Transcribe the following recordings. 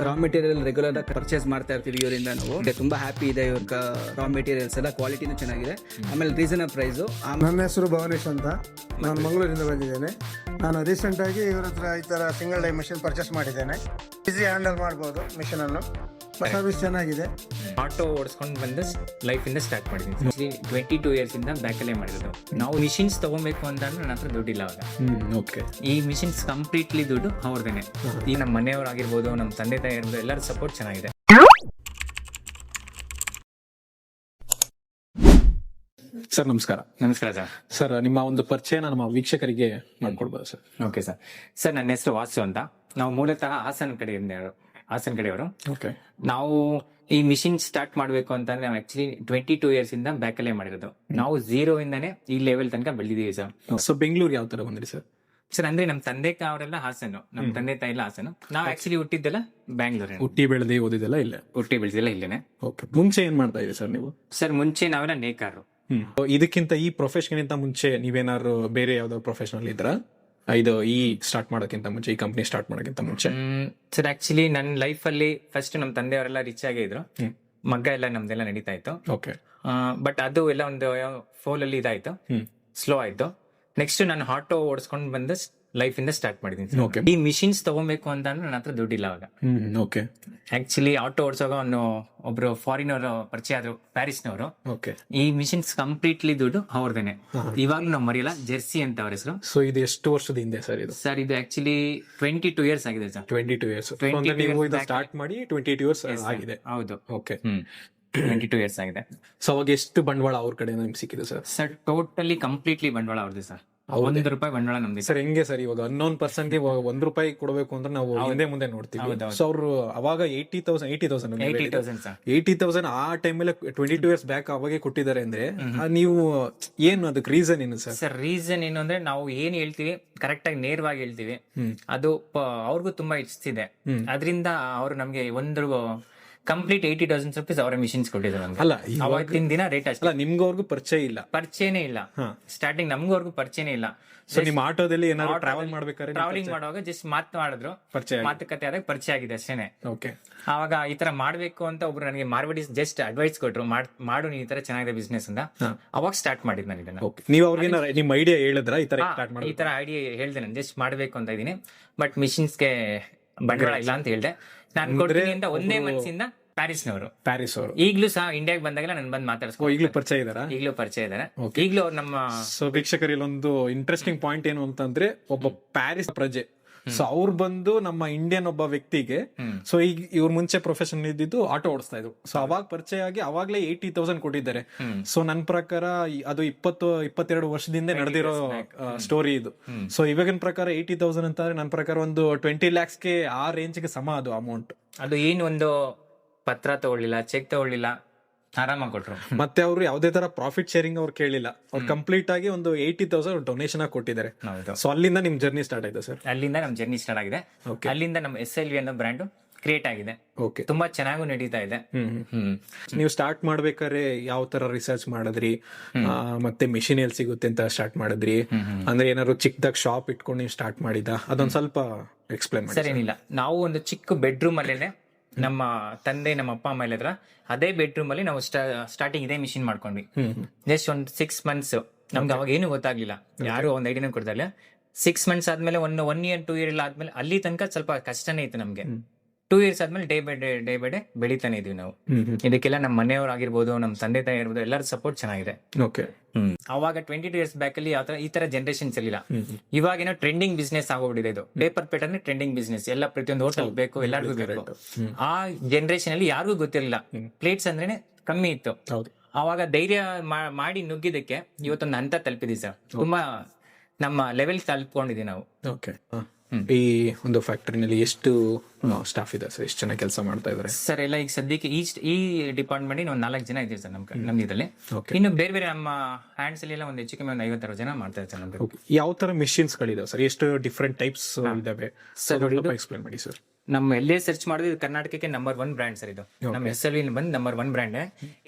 Raw material regular ಆಗಿ purchase ಮಾಡ್ತಾ ಇರ್ತೀವಿ ಇವರಿಂದ. ನಾವು ತುಂಬಾ ಹ್ಯಾಪಿ ಇದೆ ಇವ್ರ ರಾ ಮೆಟೀರಿಯಲ್ಸ್ ಎಲ್ಲ ಕ್ವಾಲಿಟಿನೂ ಚೆನ್ನಾಗಿದೆ, ಆಮೇಲೆ ರೀಸನಬಲ್ ಪ್ರೈಸು. ನನ್ನ ಹೆಸರು ಭವನೇಶ್ ಅಂತ, ನಾನು ಮಂಗಳೂರಿಂದ ಬಂದಿದ್ದೇನೆ. ನಾನು ರೀಸೆಂಟಾಗಿ ಇವ್ರ ಹತ್ರ ಈ ಥರ ಸಿಂಗಲ್ ಡೈ ಮಿಷಿನ್ ಪರ್ಚೇಸ್ ಮಾಡಿದ್ದೇನೆ. ಈಸಿ ಹ್ಯಾಂಡಲ್ ಮಾಡ್ಬೋದು ಮಿಷಿನನ್ನು, ಸರ್ವಿಸ್ ಚೆನ್ನಾಗಿದೆ. ಆಟೋ ಓಡಿಸ್ಕೊಂಡು ಬಂದು ಲೈಫಿಂದ ಸ್ಟಾರ್ಟ್ ಮಾಡಿದ್ದೀನಿ. 22 years ಇಂದ ಬ್ಯಾಕಲ್ಲೇ ಮಾಡಿರೋದು. ನಾವು ಮಿಷಿನ್ಸ್ ತಗೋಬೇಕು ಅಂತ ನನ್ನ ಹತ್ರ ದುಡ್ಡಿಲ್ಲ ಅವಾಗ. ಓಕೆ. ಈ ಮಿಷಿನ್ಸ್ ಕಂಪ್ಲೀಟ್ಲಿ ದುಡ್ಡು ಅವ್ರದೇನೆ. ಈ ನಮ್ಮ ಮನೆಯವರಾಗಿರ್ಬೋದು, ನಮ್ಮ ತಂದೆ ತಾಯಿ ಇರ್ಬೋದು, ಎಲ್ಲರ ಸಪೋರ್ಟ್ ಚೆನ್ನಾಗಿದೆ. ಸರ್ ನಮಸ್ಕಾರ. ನಮಸ್ಕಾರ ಸರ್. ಸರ್ ನಿಮ್ಮ ಒಂದು ಪರಿಚಯನ ನಮ್ಮ ವೀಕ್ಷಕರಿಗೆ ಮಾಡ್ಕೊಡ್ಬೋದು ಸರ್? Okay sir. ಸರ್ ನನ್ನ ಹೆಸರು ವಾಸು ಅಂತ. ನಾವು ಮೂಲತಃ ಹಾಸನ ಕಡೆಯವರು. ಓಕೆ. ನಾವು ಈ ಮಿಷಿನ್ ಸ್ಟಾರ್ಟ್ ಮಾಡಬೇಕು ಅಂತಂದ್ರೆ ನಾವು ಆಕ್ಚುಲಿ 22 years ಇಂದ ಬ್ಯಾಕಲ್ಲೇ ಮಾಡಿರೋದು. ನಾವು 0 ಇಂದಾನೆ ಈ ಲೆವೆಲ್ ತನಕ ಬೆಳೆದಿದ್ದೀವಿ ಸರ್. ಸೊ ಬೆಂಗಳೂರು ಯಾವ ತರ ಬಂದ್ರಿ ಸರ್? ಸರ್ ಅಂದ್ರೆ ನಮ್ಮ ತಂದೆ ಅವರೆಲ್ಲ ಹಾಸನು, ನಮ್ಮ ತಂದೆ ತಾಯಿ ಎಲ್ಲ ಹಾಸನು. ನಾವು ಆಕ್ಚುಲಿ ಹುಟ್ಟಿದ್ದೆಲ್ಲ ಬ್ಯಾಂಗ್ಳೂರ್. ಹುಟ್ಟಿ ಬೆಳೆದಿ ಓದಿದೆಲ್ಲ ಇಲ್ಲೇ? ಹುಟ್ಟಿ ಬೆಳೆದಿಲ್ಲ ಇಲ್ಲೇನೆ. ಓಕೆ. ಮುಂಚೆ ಏನ್ ಮಾಡ್ತಾ ಇದ್ದೀರಿ ಸರ್ ನೀವು? ಸರ್ ಮುಂಚೆ ನಾವೆಲ್ಲ ನೇಕಾರರು. ಇದಕ್ಕಿಂತ ಈ ಪ್ರೊಫೆಷನ್ ಇಂತ ಮುಂಚೆ ನೀವೇನಾದ್ರು ಬೇರೆ ಯಾವ್ದಾದ್ರು ಪ್ರೊಫೆಷನಲ್ ಇದ್ರ ಇದು ಈ ಸ್ಟಾರ್ಟ್ ಮಾಡೋಕ್ಕಿಂತ ಮುಂಚೆ, ಈ ಕಂಪ್ನಿ ಸ್ಟಾರ್ಟ್ ಮಾಡೋಕ್ಕಿಂತ ಮುಂಚೆ? ಸರ್ ಆಕ್ಚುಲಿ ನನ್ನ ಲೈಫ್ ಅಲ್ಲಿ ಫಸ್ಟ್ ನಮ್ಮ ತಂದೆಯವರೆಲ್ಲ ರಿಚ್ ಆಗೇ ಇದ್ರು, ಮಗ್ಗ ಎಲ್ಲ ನಮ್ದೆಲ್ಲ ನಡೀತಾ ಇತ್ತು. ಓಕೆ. ಬಟ್ ಅದು ಎಲ್ಲ ಒಂದು ಫೋಲ್ ಅಲ್ಲಿ ಇದಾಯ್ತು, ಸ್ಲೋ ಆಯ್ತು. ನೆಕ್ಸ್ಟ್ ನಾನು ಆಟೋ ಓಡಿಸ್ಕೊಂಡು ಬಂದು ಲೈಫ್ ಇಂದ ಸ್ಟಾರ್ಟ್ ಮಾಡಿದೀನಿ. Okay. ಈ ಮಿಷಿನ್ಸ್ ತಗೋಬೇಕು ಅಂತ ಅಂದ್ರೆ ನನ್ನ ಹತ್ರ ದುಡ್ಡಿಲ್ಲ ಅವಾಗ. ಓಕೆ. ಆಕ್ಚುಲಿ ಆಟೋ ಓಡಿಸೋಗ ಒಬ್ರು ಫಾರಿನರ್ ಪರಿಚಯ ಆದ್ರು, ಪ್ಯಾರಿಸ್ನವರು. ಓಕೆ. ಈ ಮಿಷಿನ್ಸ್ ಕಂಪ್ಲೀಟ್ಲಿ ದುಡ್ಡು ಅವ್ರದೇನೆ. ಇವಾಗ್ಲೂ ನಾವು ಮರಿಯಲ್ಲ, ಜೆರ್ಸಿ ಅಂತ ಅವ್ರ ಹೆಸರು. ಸೊ ಇದು ಎಷ್ಟು ವರ್ಷದ ಹಿಂದೆ ಸರ್ ಇದು? ಸರ್ ಇದು ಆಕ್ಚುಲಿ 22 years ಆಗಿದೆ ಸರ್. 22 years. ನೀವು ಇದು ಸ್ಟಾರ್ಟ್ ಮಾಡಿ 22 years ಆಗಿದೆ? ಹೌದು. ಓಕೆ. 22 years ಆಗಿದೆ. ಸೊ ಅವಾಗ ಎಷ್ಟು ಬಂಡವಾಳ ಅವ್ರ ಕಡೆ ನಿಮ್ಗೆ ಸಿಕ್ಕಿದೆ ಸರ್? ಸರ್ ಟೋಟಲಿ ಕಂಪ್ಲೀಟ್ಲಿ ಬಂಡವಾಳ ಅವ್ರದ್ದು ಸರ್. ₹1 ಬಂಡವಾಳ ನಮ್ದು ಸರ್. ಹೆಂಗೆ ಸರ್ ಇವಾಗ ಅನ್ನೋನ್ ಪರ್ಸನ್ಗೆ ₹1 ಕೊಡಬೇಕು ಅಂದ್ರೆ ನಾವು ಹಿಂದೆ ಮುಂದೆ ನೋಡ್ತೀವಿ. ಸೊ ಅವರು ಅವಾಗ 80,000 ಆ ಟೈಮಲ್ಲಿ 22 years ಬ್ಯಾಕ್ ಅವಾಗೆ ಕೊಟ್ಟಿದ್ದಾರೆ ಅಂದ್ರೆ ನೀವು ಏನು ಅದಕ್ಕೆ ರೀಸನ್ ಏನು ಸರ್? ಸರ್ ರೀಸನ್ ಏನು ಅಂದ್ರೆ ನಾವು ಏನ್ ಹೇಳ್ತೀವಿ ಕರೆಕ್ಟ್ ಆಗಿ ನೇರವಾಗಿ ಹೇಳ್ತೀವಿ, ಅದು ಅವ್ರಿಗೂ ತುಂಬಾ ಇಷ್ಟಿದೆ. ಅದರಿಂದ ಅವರು ನಮ್ಗೆ ಕಂಪ್ಲೀಟ್ 80,000 rupees ಅವರ ಮಿಷಿನ್ಸ್ ಕೊಟ್ಟಿದ್ದಾರೆ ನಮ್ಗೆ. ಅಲ್ಲ ಅವತ್ತಿನ ದಿನ ರೇಟ್ ಅಷ್ಟೇ. ನಿಮ್ಗೆ ಅವ್ರಿಗೂ ಪರಿಚಯನೇ ಇಲ್ಲ ಸ್ಟಾರ್ಟಿಂಗ್, ನಮ್ಗೂ ಅವ್ರಿಗೂ ಪರಿಚಯನೇ ಇಲ್ಲ. ಸೊ ನಿಮ್ಮ ಆಟೋದಲ್ಲಿ ಏನಾದ್ರು ಟ್ರಾವೆಲ್ ಮಾಡ್ಬೇಕಾದ್ರೆ ಟ್ರಾವೆಲಿಂಗ್ ಮಾಡುವಾಗ ಜಸ್ಟ್ ಮಾತಾಡಿದ್ರು, ಮಾತುಕತೆ ಆದಾಗ ಪರಿಚಯ ಆಗಿದೆ ಅಷ್ಟೇನೆ. ಓಕೆ. ಅವಾಗ ಈ ತರ ಮಾಡ್ಬೇಕು ಅಂತ ಒಬ್ರು ನನಗೆ ಮಾರ್ವಾಡೀಸ್ ಜಸ್ಟ್ ಅಡ್ವೈಸ್ ಕೊಟ್ರು, ಮಾಡು ನೀ ಈ ತರ ಚೆನ್ನಾಗಿದೆ ಬಿಸ್ನೆಸ್ ಅಂತ. ಅವಾಗ ಸ್ಟಾರ್ಟ್ ಮಾಡಿದ್ ನಾನು ಇದನ್ನ. ನೀವು ಅವ್ರಿಗೆ ನಿಮ್ ಐಡಿಯಾ ಹೇಳಿದ್ರ ಈ ತರ ಐಡಿಯಾ ಹೇಳ್ದೆ, ನಾನು ಜಸ್ಟ್ ಮಾಡ್ಬೇಕು ಅಂತ ಇದೀನಿ, ಬಟ್ ಮಿಷಿನ್ಸ್ಗೆ ಬಂಡವಾಳ ಇಲ್ಲ ಅಂತ ಹೇಳ್ದೆ. ನಾನು ಕೊಡ್ತೀನಿ ಅಂತ ಒಂದೇ ಮನಸ್ಸಿಂದ ಪ್ಯಾರಿಸ್ ಅವರು ಈಗಲೂ ಸಹ ಇಂಡಿಯಾಗೆ ಬಂದಾಗೆಲ್ಲ ನಾನು ಬಂದು ಮಾತಾಡ್ಸ್ಕೊ. ಈಗಲೂ ಪರಿಚಯ ಇದಾರೆ? ಈಗಲೂ ಪರಿಚಯ ಇದಾರೆ. ಈಗಲೂ ಅವ್ರು ನಮ್ಮ ವೀಕ್ಷಕರಲ್ಲಿ ಒಂದು ಇಂಟ್ರೆಸ್ಟಿಂಗ್ ಪಾಯಿಂಟ್ ಏನು ಅಂತಂದ್ರೆ, ಒಬ್ಬ ಪ್ಯಾರಿಸ್ ಪ್ರಜೆ, ಸೊ ಅವ್ರು ಬಂದು ನಮ್ಮ ಇಂಡಿಯನ್ ಒಬ್ಬ ವ್ಯಕ್ತಿಗೆ, ಸೊ ಈಗ ಇವ್ರ ಮುಂಚೆ ಪ್ರೊಫೆಷನ್ ಇದ್ದಿದ್ದು ಆಟೋ ಓಡಿಸ್ತಾ ಇದ್ರು. ಸೊ ಅವಾಗ ಪರಿಚಯ ಆಗಿ ಅವಾಗ್ಲೇ 80,000 ಕೊಟ್ಟಿದ್ದಾರೆ. ಸೊ ನನ್ನ ಪ್ರಕಾರ ಅದು 22 ವರ್ಷದಿಂದ ನಡೆದಿರೋ ಸ್ಟೋರಿ ಇದು. ಸೊ ಇವಾಗಿನ ಪ್ರಕಾರ 80,000 ಅಂತಂದ್ರೆ ನನ್ನ ಪ್ರಕಾರ ಒಂದು 20 lakhsಗೆ ಆ ರೇಂಜ್ಗೆ ಸಮ ಅದು ಅಮೌಂಟ್. ಅದು ಏನು ಒಂದು ಪತ್ರ ತಗೊಳ್ಳಿಲ್ಲ, ಚೆಕ್ ತಗೊಳ್ಳಿಲ್ಲ, ಆರಾಮಾಗಿ ಕೊಟ್ರು. ಮತ್ತೆ ಅವರು ಯಾವುದೇ ತರ ಪ್ರಾಫಿಟ್ ಶೇರಿಂಗ್ ಅವ್ರು ಕೇಳಿಲ್ಲ, ಅವ್ರು ಕಂಪ್ಲೀಟ್ ಆಗಿ ಒಂದು 80,000 ಡೊನೇಷನ್ ಆಗಿ ಕೊಟ್ಟಿದ್ದಾರೆ. ಸೊ ಅಲ್ಲಿಂದ ನಿಮ್ ಜರ್ನಿ ಸ್ಟಾರ್ಟ್ ಆಗಿದೆ ಸರ್? ಅಲ್ಲಿಂದ ನಮ್ ಜರ್ನಿ ಸ್ಟಾರ್ಟ್ ಆಗಿದೆ. ಅಲ್ಲಿಂದ ನಮ್ಮ SLV ಅನ್ನೋ ಬ್ರ್ಯಾಂಡ್ ಕ್ರಿಯೇಟ್ ಆಗಿದೆ. ಓಕೆ. ತುಂಬಾ ಚೆನ್ನಾಗೂ ನಡೀತಾ ಇದೆ. ನೀವು ಸ್ಟಾರ್ಟ್ ಮಾಡ್ಬೇಕಾದ್ರೆ ಯಾವ ತರ ರಿಸರ್ಚ್ ಮಾಡಿದ್ರಿ, ಮತ್ತೆ ಮಿಷಿನ್ ಎಲ್ಲಿ ಸಿಗುತ್ತೆ ಅಂತ ಸ್ಟಾರ್ಟ್ ಮಾಡಿದ್ರಿ? ಅಂದ್ರೆ ಏನಾದ್ರು ಚಿಕ್ಕದಾಗ ಶಾಪ್ ಇಟ್ಕೊಂಡು ನೀವು ಸ್ಟಾರ್ಟ್ ಮಾಡಿದ, ಅದೊಂದ್ ಸ್ವಲ್ಪ ಎಕ್ಸ್ಪ್ಲೈನ್ ಮಾಡಿ. ಸರ್ ಏನಿಲ್ಲ, ನಾವು ಒಂದು ಚಿಕ್ಕ ಬೆಡ್ರೂಮ್ ಅಲ್ಲೇನೆ ನಮ್ಮ ತಂದೆ ನಮ್ಮ ಅಪ್ಪ ಅಮ್ಮ ಎಲ್ಲ ಅದೇ ಬೆಡ್ರೂಮ್ ಅಲ್ಲಿ ನಾವು ಸ್ಟಾರ್ಟಿಂಗ್ ಇದೇ ಮಿಷಿನ್ ಮಾಡ್ಕೊಂಡ್ವಿ. ಜಸ್ಟ್ ಒಂದು 6 months ನಮ್ಗೆ ಅವಾಗ ಏನು ಗೊತ್ತಾಗ್ಲಿಲ್ಲ, ಯಾರು ಒಂದು ಐಡಿಯಾನು ಕೊಡ್ತಾಯಿಲ್ಲ. 6 months ಆದ್ಮೇಲೆ 1 year 2 year ಎಲ್ಲ ಆದ್ಮೇಲೆ ಅಲ್ಲಿ ತನಕ ಸ್ವಲ್ಪ ಕಷ್ಟನೇ ಇತ್ತು ನಮ್ಗೆ. 2 years ಆದ್ಮೇಲೆ ಡೇ ಬೈ ಡೇ ಬೆಳಿತಾನೆ ಇದೀವಿ ನಾವು. ಇದಕ್ಕೆಲ್ಲ ನಮ್ಮ ಮನೆಯವರಾಗಿರ್ಬೋದು, ನಮ್ಮ ತಂದೆ ತಾಯಿ ಇರ್ಬೋದು, ಎಲ್ಲರ ಸಪೋರ್ಟ್ ಚೆನ್ನಾಗಿದೆ. ಓಕೆ. ಅವಾಗ 22 years ಬ್ಯಾಕ್ ಅಲ್ಲಿ ಯಾವ ಈ ತರ ಜನರೇಷನ್ಸ್ ಇರಲಿಲ್ಲ. ಇವಾಗೇನೋ ಟ್ರೆಂಡಿಂಗ್ ಬಿಸ್ನೆಸ್ ಆಗೋಗ್ಬಿಟ್ಟಿದೆ ಇದು. ಪೇಪರ್ ಪೇಟ್ ಅಂದ್ರೆ ಟ್ರೆಂಡಿಂಗ್ ಬಿಸ್ನೆಸ್, ಎಲ್ಲ ಪ್ರತಿಯೊಂದು ಹೋಟೆಲ್ ಬೇಕು, ಎಲ್ಲರಿಗೂ ಬೇಕು. ಆ ಜನರೇಷನ್ ಅಲ್ಲಿ ಯಾರಿಗೂ ಗೊತ್ತಿರಲಿಲ್ಲ, ಪ್ಲೇಟ್ಸ್ ಅಂದ್ರೇನೆ ಕಮ್ಮಿ ಇತ್ತು. ಅವಾಗ ಧೈರ್ಯ ಮಾಡಿ ನುಗ್ಗಿದಕ್ಕೆ ಇವತ್ತೊಂದು ಹಂತ ತಲುಪಿದೀವಿ ಸರ್. ತುಂಬಾ ನಮ್ಮ ಲೆವೆಲ್ ತಲುಪ್ಕೊಂಡಿದೀವಿ ನಾವು. ಓಕೆ. ಈ ಒಂದು ಫ್ಯಾಕ್ಟರಿನಲ್ಲಿ ಎಷ್ಟು ಸ್ಟಾಫ್ ಇದೆ ಸರ್? ಎಷ್ಟು ಜನ ಕೆಲಸ ಮಾಡ್ತಾ ಇದಾರೆ ಸರ್? ಎಲ್ಲ ಈಗ ಸದ್ಯಕ್ಕೆ ಈ ಡಿಪಾರ್ಟ್ಮೆಂಟ್ ಒಂದು 4 ಜನ ಇದ್ದೀವಿ ಸರ್ ನಮ್ದು ಇದರಲ್ಲಿ. ಇನ್ನು ಬೇರೆ ಬೇರೆ ನಮ್ಮ ಹ್ಯಾಂಡ್ಸ್ ಅಲ್ಲಿ ಎಲ್ಲ ಒಂದು ಹೆಚ್ಚು ಕಮ್ಮಿ ಒಂದು 50-60 ಜನ ಮಾಡ್ತಾ ಇದ್ದಾರೆ ನಮ್ಗೆ. ಯಾವ ತರ ಮಿಷಿನ್ಸ್ ಗಳಿದಾವೆ ಸರ್? ಎಷ್ಟು ಡಿಫ್ರೆಂಟ್ ಟೈಪ್ಸ್ ಇದಾವೆ ಸರ್? ಎಕ್ಸ್ಪ್ಲೇನ್ ಮಾಡಿ ಸರ್. ನಮ್ಮ ಎಲ್ಲೇ ಸರ್ಚ್ ಮಾಡಿದ್ರೆ ಕರ್ನಾಟಕಕ್ಕೆ ನಂಬರ್ 1 ಬ್ರ್ಯಾಂಡ್ ಸರ್ ಇದು. ನಮ್ಮ SLV ಬಂದು ನಂಬರ್ 1 ಬ್ರ್ಯಾಂಡ್.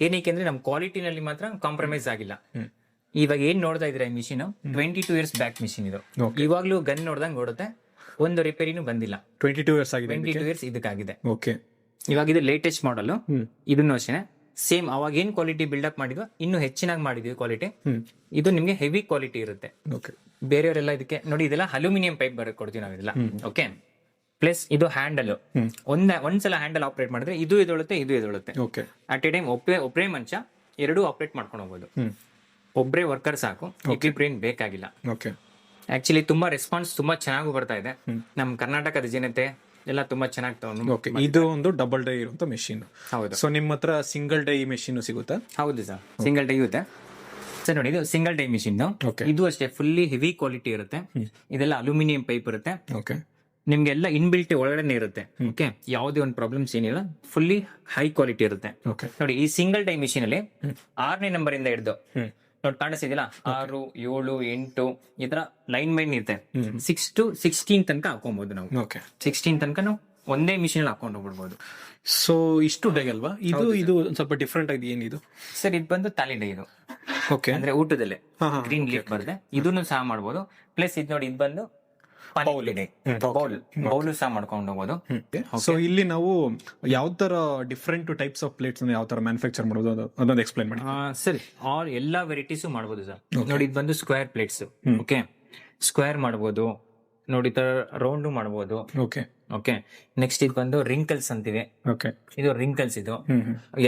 ಏನಕ್ಕೆ ಅಂದ್ರೆ ನಮ್ಮ ಕ್ವಾಲಿಟಿನಲ್ಲಿ ಮಾತ್ರ ಕಾಂಪ್ರಮೈಸ್ ಆಗಿಲ್ಲ. ಇವಾಗ ಏನ್ ನೋಡ್ತಾ ಇದ್ರೆ ಮಿಷಿನ್ 22 years ಬ್ಯಾಕ್ ಮಿಷಿನ್ ಇದು. ಇವಾಗ್ಲೂ ಗನ್ ನೋಡ್ದಂಗ್ ಓಡುತ್ತೆ, ಒಂದು ರಿಪೇರಿನೂ ಬಂದಿಲ್ಲ. 22 ಇಯರ್ಸ್ ಆಗಿದೆ. 22 ಇಯರ್ಸ್ ಇದಕ್ಕಾಗಿದೆ. ಓಕೆ. ಇವಾಗ ಇದು ಲೇಟೆಸ್ಟ್ ಮಾಡಲ್. ಇದನ್ನು ಅಷ್ಟೇ ಸೇಮ್ ಅವಾಗ ಏನ್ ಕ್ವಾಲಿಟಿ ಬಿಲ್ಡಪ್ ಮಾಡಿದ್ವು ಇನ್ನು ಹೆಚ್ಚಿನಾಗಿ ಮಾಡಿದ್ವಿ ಕ್ವಾಲಿಟಿ. ಇದು ನಿಮ್ಗೆ ಹೆವಿ ಕ್ವಾಲಿಟಿ ಇರುತ್ತೆ. ಓಕೆ. ಬೇರೆಯವರೆಲ್ಲ ಇದಕ್ಕೆ ನೋಡಿ ಇದೆಲ್ಲ ಅಲ್ಯೂಮಿನಿಯಂ ಪೈಪ್ ಕೊಡ್ತೀವಿ ನಾವು ಇದೆಲ್ಲ. ಓಕೆ. ಪ್ಲಸ್ ಇದು ಹ್ಯಾಂಡಲ್ ಒಂದ್ಸಲ ಹ್ಯಾಂಡಲ್ ಆಪರೇಟ್ ಮಾಡಿದ್ರೆ ಇದು ಎದೊಳುತ್ತೆ, ಇದು ಎದೊಳುತ್ತೆ. ಓಕೆ. ಅಟ್ ಎ ಟೈಮ್ ಒಬ್ಬರೇ ಮನುಷ್ಯ ಎರಡೂ ಆಪರೇಟ್ ಮಾಡ್ಕೊಂಡು ಹೋಗ್ಬೋದು. ಒಬ್ಬರೇ ವರ್ಕರ್ ಸಾಕು, ಬ್ರೇನ್ ಬೇಕಾಗಿಲ್ಲ. ಓಕೆ. ಆಕ್ಚುಲಿ ತುಂಬಾ ರೆಸ್ಪಾನ್ಸ್ ತುಂಬಾ ಚೆನ್ನಾಗಿ ಬರ್ತಾ ಇದೆ. ನಮ್ಮ ಕರ್ನಾಟಕದ ಜನತೆ ಎಲ್ಲ ತುಂಬಾ ಚೆನ್ನಾಗಿ ತಗೊಂಡು. ಓಕೆ. ಇದು ಒಂದು ಡಬಲ್ ಡೈ ಇರುವಂತ ಮೆಷಿನ್. ಹೌದು. ಸೊ ನಿಮ್ಮ ಹತ್ರ ಸಿಂಗಲ್ ಡೈ ಮೆಷಿನ್ ಸಿಗುತ್ತಾ? ಹೌದು ಸರ್, ಸಿಂಗಲ್ ಡೈ ಇರುತ್ತೆ ಸರ್. ನೋಡಿ ಇದು ಸಿಂಗಲ್ ಡೈ ಮಿಷಿನ್. ಇದು ಅಷ್ಟೇ ಫುಲ್ಲಿ ಹೆವಿ ಕ್ವಾಲಿಟಿ ಇರುತ್ತೆ. ಇದೆಲ್ಲ ಅಲ್ಯೂಮಿನಿಯಂ ಪೈಪ್ ಇರುತ್ತೆ. ಓಕೆ. ನಿಮ್ಗೆಲ್ಲ ಇನ್ಬಿಲ್ಟ್ ಒಳಗಡೆ ಇರುತ್ತೆ. ಓಕೆ. ಯಾವುದೇ ಒಂದು ಪ್ರಾಬ್ಲಮ್ಸ್ ಏನಿಲ್ಲ, ಫುಲ್ಲಿ ಹೈ ಕ್ವಾಲಿಟಿ ಇರುತ್ತೆ. ಓಕೆ. ನೋಡಿ ಈ ಸಿಂಗಲ್ ಡೈ ಮಿಷಿನ್ ಅಲ್ಲಿ 6ನೇ ನಂಬರ್ ಇಂದ ಹಿಡಿದು ನೋಡಿ ಕಾಣಿಸ್ತಿದಿಲ್ಲ 6, 7, 8 ಈ ತರ ಲೈನ್ ಮೈನ್ ಇರುತ್ತೆ. 6 to 16 ತನಕ ಹಾಕೊಬಹುದು ನಾವು. ಓಕೆ. 16 ತನಕ ನಾವು ಒಂದೇ ಮಿಷಿನ್ ಅಲ್ಲಿ ಹಾಕೊಂಡು ಹೋಗ್ಬಿಡ್ಬೋದು. ಸೊ ಇಷ್ಟು ಡೈ ಅಲ್ವಾ ಇದು ಸ್ವಲ್ಪ ಡಿಫ್ರೆಂಟ್ ಆಗಿದೆ. ಏನಿದು ಸರ್? ಇದು ಬಂದು ತಾಲಿ ಡೈ. ಇದು ಓಕೆ. ಅಂದ್ರೆ ಊಟದಲ್ಲೇ ಗ್ರೀನ್ ಲೀಫ್ ಬರುತ್ತೆ. ಇದನ್ನು ಸಹ ಮಾಡ್ಬೋದು. ಪ್ಲಸ್ ಇದು ನೋಡಿ ಇದು ಬಂದು ಬೌಲ್ ಸಹ ಮಾಡ್ಕೊಂಡು ಹೋಗ್ಬೋದು. ಸೊ ಇಲ್ಲಿ ನಾವು ಯಾವ ತರ ಡಿಫ್ರೆಂಟ್ ಟೈಪ್ಸ್ ಆಫ್ ಪ್ಲೇಟ್ಸ್ ಯಾವ ತರ ಮ್ಯಾನುಫ್ಯಾಕ್ಚರ್ ಮಾಡೋದು ಅದೊಂದು ಎಕ್ಸ್ಪ್ಲೈನ್ ಮಾಡಿ. ಸರಿ, ಎಲ್ಲಾ ವೆರೈಟೀಸ್ ಮಾಡ್ಬೋದು ಸರ್. ನೋಡಿ ಇದು ಬಂದು ಸ್ಕ್ವೇರ್ ಪ್ಲೇಟ್ಸ್. ಓಕೆ. ಸ್ಕ್ವೇರ್ ಮಾಡ್ಬೋದು, ನೋಡಿ ತರ ರೌಂಡ್ ಮಾಡ್ಬೋದು. ಓಕೆ. ಓಕೆ. ನೆಕ್ಸ್ಟ್ ಇದು ಬಂದು ರಿಂಕಲ್ಸ್ ಅಂತಿದೆ. ಓಕೆ. ಇದು ರಿಂಕಲ್ಸ್. ಇದು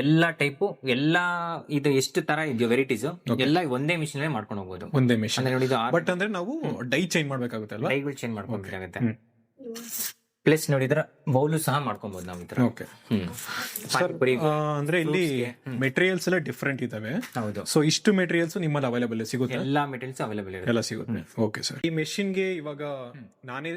ಎಲ್ಲಾ ಟೈಪು ಎಲ್ಲಾ ಇದು ಎಷ್ಟು ತರ ಇದೆಯೋ ವೆರೈಟೀಸ್ ಎಲ್ಲ ಒಂದೇ ಮಿಷಿನ್ ಮಾಡ್ಕೊಂಡು ಹೋಗ್ಬೋದು. ಒಂದೇ ಮಿಷಿನ್. ನೋಡಿ ಇದು ಬಟ್ ಅಂದ್ರೆ ನಾವು ಡೈ ಚೇಂಜ್ ಮಾಡ್ಬೇಕಾಗುತ್ತೆ ಅಲ್ವಾ? ಡೈಗಳು ಚೇಂಜ್ ಮಾಡ್ಕೊಬೇಕಾಗುತ್ತೆ. ಪ್ಲಸ್ ನೋಡಿದ್ರ ಬೌಲು ಸಹ ಮಾಡ್ಕೊಬಹುದು ನಾವು ಈ ತರ. ಓಕೆ. ಅಂದ್ರೆ ಇಲ್ಲಿ ಮೆಟೀರಿಯಲ್ಸ್ ಎಲ್ಲ ಡಿಫ್ರೆಂಟ್ ಇದಾವೆ. ಹೌದು. ಸೊ ಇಷ್ಟು ಮೆಟೀರಿಯಲ್ಸ್ ನಿಮ್ಮಲ್ಲಿ ಅವೈಲೇಬಲ್ ಸಿಗುತ್ತೆ? ಎಲ್ಲಾ ಮೆಟೀರಿಯಲ್ಸ್ ಅವೈಲೇಬಲ್ ಇದೆ. ಎಲ್ಲ ಸಿಗುತ್ತೆ. Okay sir. ಈ ಮೆಷಿನ್ ಗೆ ಇವಾಗ ನಾನೇ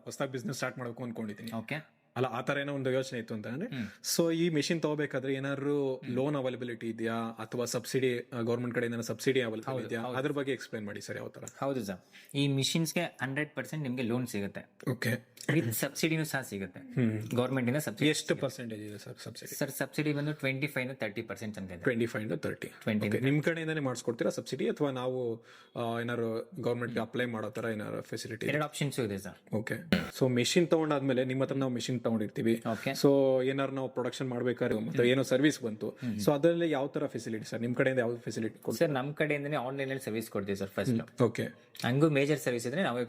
ಹೊಸದಾಗಿ ಬಿಸ್ನೆಸ್ ಸ್ಟಾರ್ಟ್ ಮಾಡಬೇಕು ಅನ್ಕೊಂಡಿದ್ದೀನಿ. ಓಕೆ. ಅಲ್ಲ ಆ ತರ ಏನೋ ಒಂದು ಯೋಚನೆ ಇತ್ತು ಅಂತ ಅಂದ್ರೆ, ಸೊ ಈ ಮೆಷಿನ್ ತಗೋಬೇಕಾದ್ರೆ ಏನಾದ್ರು ಲೋನ್ ಅವೈಲಬಿಲಿಟಿ ಇದೆಯಾ ಅಥವಾ ಸಬ್ಸಿಡಿ ಗೌರ್ಮೆಂಟ್ ಕಡೆ ಏನಾದ್ರು ಸಬ್ಸಿಡಿ ಅವೈಲಬಲ್ ಇದೆಯಾ? ಅದ್ರ ಬಗ್ಗೆ ಎಕ್ಸ್ಪ್ಲೈನ್ ಮಾಡಿ ಸರ್. ಯಾವ ತರ? ಹೌದು ಸರ್, ಈ ಮಿಷಿನ್ಸ್ಗೆ 100% ನಿಮ್ಗೆ ಲೋನ್ ಸಿಗುತ್ತೆ. ಓಕೆ. ವಿತ್ ಸಬ್ಸಿಡಿನೂ ಸಹ ಸಿಗುತ್ತೆ ಗೌರ್ಮೆಂಟ್ ಇಂದ. ಸಬ್ಸಿಡಿ ಎಷ್ಟು ಪರ್ಸೆಂಟೇಜ್ ಇದೆ ಸರ್ ಸಬ್ಸಿಡಿ? ಸರ್ ಸಬ್ಸಿಡಿ ಬಂದು 25 to 30% ಅಂತ ಇದೆ. 25 to 30. ನಿಮ್ ಕಡೆಯಿಂದಾನೇ ಮಾಡಿಸ್ಕೊಡ್ತೀರಾ ಸಬ್ಸಿಡಿ ಅಥವಾ ನಾವು ಏನಾದ್ರು ಗೌರ್ಮೆಂಟ್ ಅಪ್ಲೈ ಮಾಡೋ ತರ ಏನಾದ್ರು ಫೆಸಿಲಿಟಿ? ಎರಡು ಆಪ್ಷನ್ಸ್ ಇದೆ ಸರ್. ಓಕೆ. ಸೊ ಮೆಷಿನ್ ತಗೊಂಡಾದ್ಮೇಲೆ ನಿಮ್ಮ ಹತ್ರ ನಾವು ಮೆಷಿನ್ ತಗೊಂಡಿರ್ತೀವಿ. ಸೊ ಏನಾದ್ರು ನಾವು ಪ್ರೊಡಕ್ಷನ್ ಮಾಡ್ಬೇಕಾದ್ರೆ ಮತ್ತೆ ಏನೋ ಸರ್ವಿಸ್ ಬಂತು, ಸೊ ಅದರಲ್ಲಿ ಯಾವ ತರ ಫೆಸಿಲಿಟಿ ಸರ್ ನಿಮ್ ಕಡೆಯಿಂದ? ಯಾವ ಫೆಸಿಲಿಟಿ ಕೊಡ್ತೀವಿ ಸರ್? ನಮ್ಮ ಕಡೆಯಿಂದನೇ ಆನ್ಲೈನ್ ಅಲ್ಲಿ ಸರ್ವಿಸ್ ಕೊಡ್ತೀವಿ ಸರ್ ಫಸ್ಟ್. ಓಕೆ. ಹಂಗೂ ಮೇಜರ್ ಸರ್ವಿಸ್ ಇದ್ರೆ ನಾವೇ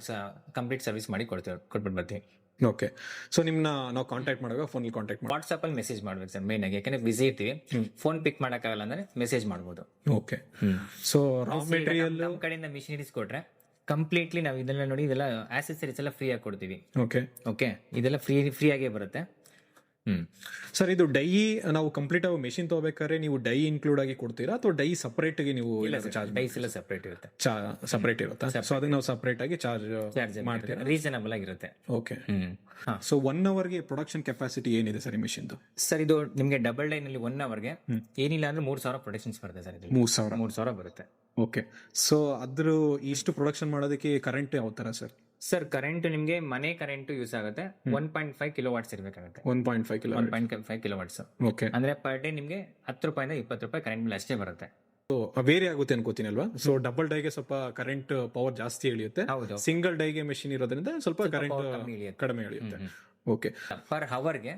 ಕಂಪ್ಲೀಟ್ ಸರ್ವಿಸ್ ಮಾಡಿ ಕೊಟ್ಬಿಟ್ಟು ಬರ್ತೀವಿ. ಓಕೆ. ಸೊ ನಿಮ್ನ ನಾವು ಕಾಂಟ್ಯಾಕ್ಟ್ ಮಾಡುವಾಗ ಫೋನ್ ಕಾಂಟ್ಯಾಕ್ಟ್ ಮಾಡಿ ವಾಟ್ಸ್ಆಪ್ ಅಲ್ಲಿ ಮೆಸೇಜ್ ಮಾಡ್ಬೇಕು ಸರ್ ಮೇನ್ ಆಗಿ. ಯಾಕಂದ್ರೆ ಬಿಸಿ ಇರ್ತೀವಿ, ಫೋನ್ ಪಿಕ್ ಮಾಡಕ್ಕಾಗಲ್ಲ ಅಂದ್ರೆ ಮೆಸೇಜ್ ಮಾಡ್ಬೋದು. ಓಕೆ. ಸೊ ರಾ ಮೆಟೀರಿಯಲ್ ನಮ್ಮ ಕಡೆಯಿಂದ ಮಿಷಿನರೀಸ್ ಕೊಟ್ರೆ ಕಂಪ್ಲೀಟ್ಲಿ ನಾವು ಇದೆಲ್ಲ ನೋಡಿ ಇದೆಲ್ಲ ಆಕ್ಸೆಸರೀಸ್ ಎಲ್ಲ ಫ್ರೀ ಆಗಿ ಕೊಡ್ತೀವಿ. ಓಕೆ. ಓಕೆ. ಇದೆಲ್ಲ ಫ್ರೀ ಆಗೇ ಬರುತ್ತೆ. ಸರ್ ಇದು ಡೈ ನಾವು ಕಂಪ್ಲೀಟ್ ಆಗಿ ಮೆಷಿನ್ ತಗೋಬೇಕಾದ್ರೆ ನೀವು ಡೈ ಇನ್ಕ್ಲೂಡ್ ಆಗಿ ಕೊಡ್ತೀರಾ ಅಥವಾ ಡೈ ಸಪರೇಟ್ ಆಗಿ ನೀವು ಡೈಸ್ ಎಲ್ಲ ಸಪರೇಟ್ ಇರುತ್ತೆ? ಸಪರೇಟ್ ಇರುತ್ತಾ? ಸೊ ಅದನ್ನ ನಾವು ಸಪರೇಟ್ ಆಗಿ ಚಾರ್ಜ್ ಮಾಡ್ತೀರಾ? ರೀಸನಬಲ್ ಆಗಿರುತ್ತೆ. ಓಕೆ. ಸೊ 1 hour ಗೆ ಪ್ರೊಡಕ್ಷನ್ ಕೆಪಾಸಿಟಿ ಏನಿದೆ ಸರ್ ಈ ಮೆಷಿನ್? ಸರ್ ಇದು ನಿಮಗೆ ಡಬಲ್ ಡೈ ನಲ್ಲಿ 1 hour ಗೆ ಏನಿಲ್ಲ ಅಂದ್ರೆ 3000 ಪ್ರೊಡಕ್ಷನ್ಸ್ ಬರುತ್ತೆ ಸರ್. 3000 ಬರುತ್ತೆ. ಓಕೆ. ಸೊ ಅದ್ರ ಇಷ್ಟು ಪ್ರೊಡಕ್ಷನ್ ಮಾಡೋದಕ್ಕೆ ಕರೆಂಟ್ ಯಾವ ತರ ಸರ್? ಸರ್ ಕರೆಂಟ್ ನಿಮಗೆ ಮನೆ ಕರೆಂಟ್ ಯೂಸ್ ಆಗುತ್ತೆ. 1.5 kilowatts ಇರಬೇಕಾಗುತ್ತೆ. 1.5 kilowatts. ಓಕೆ. ಅಂದ್ರೆ ಪರ್ ಡೇ ನಿಮಗೆ 10 ರೂಪಾಯಿಂದ 20 ರೂಪಾಯಿ ಕರೆಂಟ್ ಬಿಲ್ ಅಷ್ಟೇ ಬರುತ್ತೆ. ಬೇರೆ ಆಗುತ್ತೆ ಅನ್ಕೋತೀನಿ ಅಲ್ವಾ? ಸೊ ಡಬಲ್ ಡೈಗೆ ಸ್ವಲ್ಪ ಕರೆಂಟ್ ಪವರ್ ಜಾಸ್ತಿ ಇಳಿಯುತ್ತೆ. ಹೌದು. ಸಿಂಗಲ್ ಡೈಗೆ ಮೆಷಿನ್ ಇರೋದ್ರಿಂದ ಸ್ವಲ್ಪ ಕರೆಂಟ್ ಕಡಿಮೆ ಇಳಿಯುತ್ತೆ. ಓಕೆ. ಪರ್ ಅವರ್ಗೆ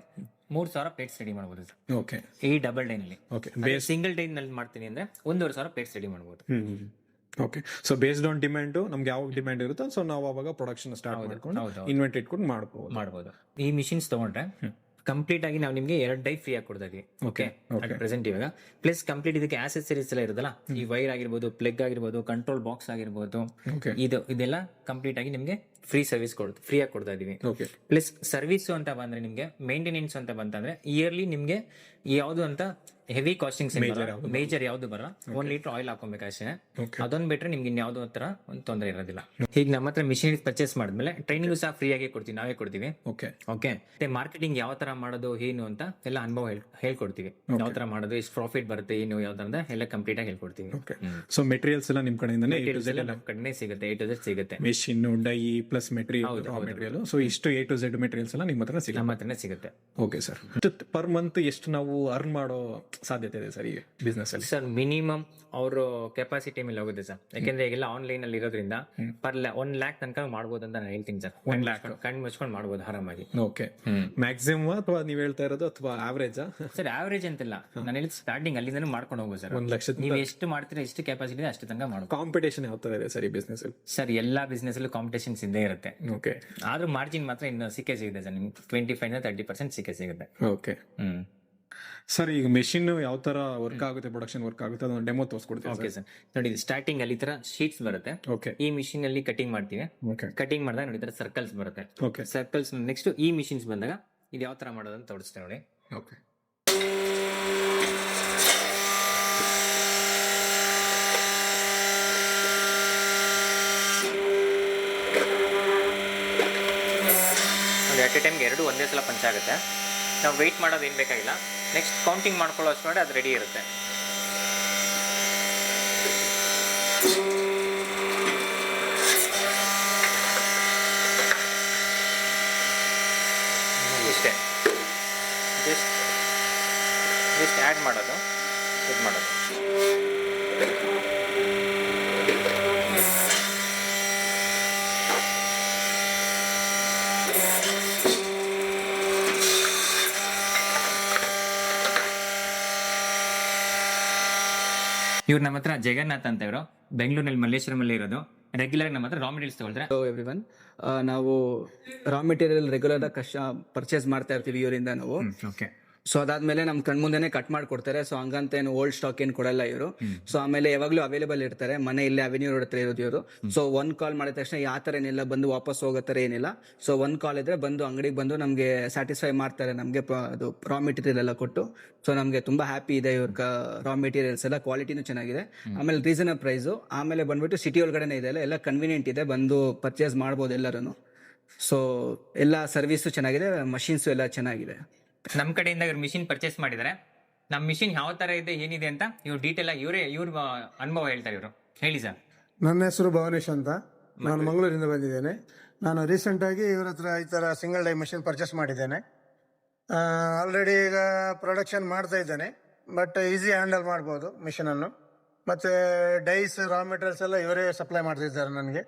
3000 ಪ್ಲೇಟ್ಸ್ ರೆಡಿ ಮಾಡಬಹುದು ಸರ್. ಓಕೆ. ಈ ಡಬಲ್ ಡೈ ನಲ್ಲಿ. ಓಕೆ. ಸಿಂಗಲ್ ಡೈ ನಲ್ಲಿ ಮಾಡ್ತೀನಿ ಅಂದ್ರೆ 1500 ಪ್ಲೇಟ್ಸ್ ರೆಡಿ ಮಾಡಬಹುದು. Okay. So based on demand ನಮ್ಗೆ ಯಾವ ಡಿಮ್ಯಾಂಡ್ ಇರುತ್ತೋ ಸೊ ನಾವು ಅವಾಗ ಪ್ರೊಡಕ್ಷನ್ ಸ್ಟಾರ್ಟ್ ಮಾಡ್ಕೊಂಡು ಇನ್ವೆಂಟ್ ಇಟ್ಕೊಂಡು ಮಾಡಬಹುದು. ಈ ಮಿಷಿನ್ಸ್ ತಗೊಂಡ್ರೆ ಕಂಪ್ಲೀಟ್ ಆಗಿ ನಾವು ನಿಮ್ಗೆ 2 ಡೈ ಫ್ರೀ ಆಗಿ ಕೊಡ್ತಾ ಇದೀವಿ. ಓಕೆ. ಪ್ರೆಸೆಂಟ್ ಇವಾಗ ಪ್ಲಸ್ ಕಂಪ್ಲೀಟ್ ಇದಕ್ಕೆ ಆಕ್ಸೆಸರೀಸ್ ಎಲ್ಲ ಇರುತ್ತಲ್ಲ, ಈ ವೈರ್ ಆಗಿರ್ಬೋದು, ಪ್ಲಗ್ ಆಗಿರ್ಬೋದು, ಕಂಟ್ರೋಲ್ ಬಾಕ್ಸ್ ಆಗಿರ್ಬೋದು, ಇದೆಲ್ಲ ಕಂಪ್ಲೀಟ್ ಆಗಿ ನಿಮ್ಗೆ ಫ್ರೀ ಆಗಿ ಕೊಡ್ತಾ ಇದೀವಿ. ಪ್ಲಸ್ ಸರ್ವಿಸ್ ಅಂತ ಬಂದ್ರೆ ನಿಮ್ಗೆ ಮೇಂಟೆನೆನ್ಸ್ ಅಂತ ಬಂತಂದ್ರೆ ಇಯರ್ಲಿ ನಿಮ್ಗೆ ಯಾವ್ದು ಅಂತ ಹೆವಿ ಕಾಸ್ಟಿಂಗ್ ಮೇಜರ್ ಯಾವ್ದು ಬರಲ್ಲ. 1 ಲೀಟರ್ ಆಯಿಲ್ ಹಾಕೊಬೇಕಷ್ಟೇ. ಅದೊಂದ್ ಬಿಟ್ರೆ ನಿಮ್ಗೆ ಇನ್ಯಾವ್ದು ಹತ್ರ ಒಂದು ತೊಂದರೆ ಇರೋದಿಲ್ಲ. ಈಗ ನಮ್ಮ ಹತ್ರ ಮಿಷಿನರಿ ಪರ್ಚೇಸ್ ಮಾಡಿದ್ಮೇಲೆ ಟ್ರೈನಿಂಗ್ ಸಹ ಫ್ರೀ ಆಗಿ ಕೊಡ್ತೀವಿ, ನಾವೇ ಕೊಡ್ತೀವಿ. ಓಕೆ. ಮತ್ತೆ ಮಾರ್ಕೆಟಿಂಗ್ ಯಾವ ತರ ಮಾಡೋದು ಏನು ಅಂತ ಎಲ್ಲ ಅನುಭವ ಹೇಳ್ಕೊಡ್ತೀವಿ. ಯಾವ ತರ ಮಾಡೋದು, ಎಷ್ಟು ಪ್ರಾಫಿಟ್ ಬರುತ್ತೆ, ಏನು ಯಾವ ತರ ಎಲ್ಲ ಕಂಪ್ಲೀಟ್ ಆಗಿ ಹೇಳ್ಕೊಡ್ತೀವಿ. ಸೊ ಮೆಟೀರಿಯಲ್ಸ್ ಎಲ್ಲ ನಿಮ್ ಕಡೆಯಿಂದನೇ ನಮ್ಮ ಕಡೆನೇ ಸಿಗುತ್ತೆ. A to Z ಸಿಗುತ್ತೆ. Machine, die plus material. So ಇಷ್ಟು A to Z ಮೆಟೀರಿಯಲ್ಸ್ ಎಲ್ಲ ನಿಮ್ಮ ಹತ್ರನೇ ಸಿಗುತ್ತೆ. ನಮ್ಮ ಹತ್ರನೇ ಸಿಗುತ್ತೆ. Okay sir. ಪರ್ ಮಂತ್ ಎಷ್ಟು ನಾವು ಅರ್ನ್ ಮಾಡೋ ಸಾಧ್ಯತೆ ಇದೆ ಸರ್ ಈ ಬಿಸ್ನೆಸ್ ಅಲ್ಲಿ? ಸರ್ ಮಿನಿಮಮ್ ಅವರು ಕೆಪಾಸಿಟಿ ಮೇಲೆ ಹೋಗುತ್ತೆ ಸರ್, ಯಾಕೆಂದ್ರೆ ಈಗೆಲ್ಲ ಆನ್ಲೈನ್ ಅಲ್ಲಿ ಇರೋದ್ರಿಂದ ಪರ್ 1 lakh ತನಕ ಮಾಡ್ಬೋದು ಅಂತ ನಾನು ಹೇಳ್ತೀನಿ ಸರ್. 1 lakh ಕಣ್ಣು ಮುಚ್ಕೊಂಡು ಮಾಡ್ಬೋದು ಆರಾಮಾಗಿ. ಓಕೆ, ಮ್ಯಾಕ್ಸಿಮಮ್ ಅಥವಾ ನೀವ್ ಹೇಳ್ತಾ ಇರೋದು ಅಥವಾ ಆವರೇಜ್? ಸರ್ ಆವರೇಜ್ ಅಂತಿಲ್ಲ, ನಾನು ಹೇಳಿದ ಸ್ಟಾರ್ಟಿಂಗ್ ಅಲ್ಲಿಂದ ಮಾಡ್ಕೊಂಡು ಹೋಗ್ಬೋದು ಸರ್. 1 ಲಕ್ಷ ನೀವು ಎಷ್ಟು ಮಾಡ್ತೀರಾ, ಎಷ್ಟು ಕೆಪಾಸಿಟಿ ಇದೆ ಅಷ್ಟು ತನಕ ಮಾಡ್ಬೋದು. ಕಾಂಪಿಟೇಷನ್ ಯಾವ ತರ ಇದೆ ಸರ್ ಈ ಬಿಸ್ನೆಸ್ ಅಲ್ಲಿ? ಸರ್ ಎಲ್ಲಾ ಬಿಸ್ನೆಸ್ ಅಲ್ಲೂ ಕಾಂಪಿಟೇಷನ್ಸ್ ಇದ್ದೇ ಇರುತ್ತೆ. ಓಕೆ, ಆದ್ರೂ ಮಾರ್ಜಿನ್ ಮಾತ್ರ ಇನ್ನು ಸಿಕ್ಕೇ ಸಿಗುತ್ತೆ ಸರ್, ನಿಮ್ಗೆ 25-30% ಸಿಕ್ಕೇ ಸಿಗುತ್ತೆ. ಓಕೆ ಸರ್, ಈಗ ಮೆಷಿನ್ ಯಾವ ತರ ವರ್ಕ್ ಆಗುತ್ತೆ, ಪ್ರೊಡಕ್ಷನ್ ವರ್ಕ್ ಆಗುತ್ತೆ, ಅದನ್ನ ಡೆಮೋ ತೋರಿಸ್ಕೊಡ್ತೀವಿ. ಓಕೆ ಸರ್, ನೋಡಿ ಸ್ಟಾರ್ಟಿಂಗ್ ಅಲ್ಲಿ ಈ ತರ ಶೀಟ್ಸ್ ಬರುತ್ತೆ. ಓಕೆ, ಈ ಮಿಷಿನ್ ಅಲ್ಲಿ ಕಟಿಂಗ್ ಮಾಡ್ತೀವಿ. ಓಕೆ, ಕಟಿಂಗ್ ಮಾಡಿದಾಗ ನೋಡಿ ಈ ತರ ಸರ್ಕಲ್ಸ್ ಬರುತ್ತೆ. ಓಕೆ, ಸರ್ಕಲ್ಸ್ ನೆಕ್ಸ್ಟ್ ಈ ಮಿಷಿನ್ಸ್ ಬಂದಾಗ ಇದು ಯಾವ ತರ ಮಾಡೋದು ಅಂತ ತೋರಿಸ್ತೇವೆ ನೋಡಿ. ಓಕೆ. ಅಟ್ ಎ ಟೈಮ್ಗೆ ಎರಡು ಒಂದೇ ಸಲ ಪಂಚ್ ಆಗುತ್ತೆ. ನಾವು ವೆಯ್ಟ್ ಮಾಡೋದು ಏನು ಬೇಕಾಗಿಲ್ಲ, ನೆಕ್ಸ್ಟ್ ಕೌಂಟಿಂಗ್ ಮಾಡ್ಕೊಳ್ಳೋ ಅಷ್ಟು ಮಾಡಿ ಅದು ರೆಡಿ ಇರುತ್ತೆ. ಇಷ್ಟೇ, ಜಸ್ಟ್ ಆ್ಯಡ್ ಮಾಡೋದು, ಇದು ಮಾಡೋದು. ಇವ್ರು ನಮ್ಮ ಹತ್ರ ಜಗನ್ನಾಥ್ ಅಂತ, ಇವರು ಬೆಂಗಳೂರಿನಲ್ಲಿ ಮಲ್ಲೇಶ್ವರಮಲ್ಲಿ ಇರೋದು. ರೆಗ್ಯುಲರ್ ನಮ್ಮ ಹತ್ರ ರಾ ಮೆಟೀರಿಯಲ್ಸ್ ತಗೊಳ್ತಾರೆ. ಎವ್ರಿವನ್, ನಾವು ರಾ ಮೆಟೀರಿಯಲ್ ರೆಗ್ಯುಲರ್ ಪರ್ಚೇಸ್ ಮಾಡ್ತಾ ಇರ್ತೀವಿ ಇವರಿಂದ ನಾವು. ಓಕೆ, ಸೊ ಅದಾದ್ಮೇಲೆ ನಮ್ ಕಣ್ಮುಂದೆನೆ ಕಟ್ ಮಾಡ್ಕೊಡ್ತಾರೆ. ಸೊ ಹಂಗಂತ ಏನು ಓಲ್ಡ್ ಸ್ಟಾಕ್ ಏನು ಕೊಡಲ್ಲ ಇವರು. ಸೊ ಆಮೇಲೆ ಯಾವಾಗ್ಲೂ ಅವೈಲೇಬಲ್ ಇರ್ತಾರೆ. ಮನೆ ಇಲ್ಲೇ ಅವೆನ್ಯೂ ರೋಡ್ ಹತ್ರ ಇರೋದು ಇವರು. ಸೊ 1 ಕಾಲ್ ಮಾಡಿದ ತಕ್ಷಣ ಯಾವ ತರ ಏನಿಲ್ಲ, ಬಂದು ವಾಪಸ್ ಹೋಗೋ ತರ ಏನಿಲ್ಲ. ಸೊ 1 ಕಾಲ್ ಇದ್ರೆ ಬಂದು ಅಂಗಡಿಗೆ ಬಂದು ನಮ್ಗೆ ಸ್ಯಾಟಿಸ್ಫೈ ಮಾಡ್ತಾರೆ, ನಮ್ಗೆ ಅದು ರಾ ಮೆಟೀರಿಯಲ್ ಎಲ್ಲ ಕೊಟ್ಟು. ಸೊ ನಮ್ಗೆ ತುಂಬಾ ಹ್ಯಾಪಿ ಇದೆ ಇವ್ರ ರಾ ಮೆಟೀರಿಯಲ್ಸ್ ಎಲ್ಲ, ಕ್ವಾಲಿಟಿನೂ ಚೆನ್ನಾಗಿದೆ. ಆಮೇಲೆ ರೀಸನಬಲ್ ಪ್ರೈಸ್. ಆಮೇಲೆ ಬಂದ್ಬಿಟ್ಟು ಸಿಟಿ ಒಳಗಡೆ ಇದೆ, ಎಲ್ಲ ಕನ್ವೀನಿಯಂಟ್ ಇದೆ, ಬಂದು ಪರ್ಚೇಸ್ ಮಾಡ್ಬೋದು ಎಲ್ಲರೂ. ಸೊ ಎಲ್ಲ ಸರ್ವಿಸು ಚೆನ್ನಾಗಿದೆ, ಮಷೀನ್ಸು ಎಲ್ಲ ಚೆನ್ನಾಗಿದೆ. ನಮ್ಮ ಕಡೆಯಿಂದ ಇವ್ರು ಮಿಷಿನ್ ಪರ್ಚೇಸ್ ಮಾಡಿದ್ದಾರೆ. ನಮ್ಮ ಮಿಷಿನ್ ಯಾವ ತರ ಇದೆ ಏನಿದೆ ಅಂತ ಇವ್ರು ಡೀಟೇಲ್ ಆಗಿ ಇವ್ರ ಅನುಭವ ಹೇಳ್ತಾರೆ. ಇವರು ಹೇಳಿ ಸರ್. ನನ್ನ ಹೆಸರು ಭವನೇಶ್ ಅಂತ, ನಾನು ಮಂಗಳೂರಿಂದ ಬಂದಿದ್ದೇನೆ. ನಾನು ರೀಸೆಂಟಾಗಿ ಇವ್ರ ಹತ್ರ ಈ ಥರ ಸಿಂಗಲ್ ಡೈ ಮಷಿನ್ ಪರ್ಚೇಸ್ ಮಾಡಿದ್ದೇನೆ. ಆಲ್ರೆಡಿ ಈಗ ಪ್ರೊಡಕ್ಷನ್ ಮಾಡ್ತಾ ಇದ್ದೇನೆ, ಬಟ್ ಈಸಿ ಹ್ಯಾಂಡಲ್ ಮಾಡ್ಬೋದು ಮಿಷಿನನ್ನು. ಮತ್ತು ಡೈಸ್, ರಾ ಮೆಟೀರಿಯಲ್ಸ್ ಎಲ್ಲ ಇವರೇ ಸಪ್ಲೈ ಮಾಡ್ತಿದ್ದಾರೆ ನನಗೆ.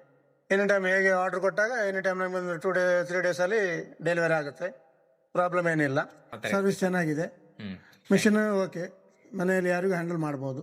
ಎನಿ ಟೈಮ್ ಹೇಗೆ ಆರ್ಡರ್ ಕೊಟ್ಟಾಗ ಎನಿ ಟೈಮ್ ನಮಗೆ 2-3 ಡೇಸಲ್ಲಿ ಡೆಲಿವರಿ ಆಗುತ್ತೆ, ಪ್ರಾಬ್ಲಮ್ ಏನಿಲ್ಲ. ಸರ್ವಿಸ್ ಚೆನ್ನಾಗಿದೆ, ಮಿಷಿನ್ ಓಕೆ, ಮನೆಯಲ್ಲಿ ಯಾರಿಗೂ ಹ್ಯಾಂಡಲ್ ಮಾಡ್ಬೋದು.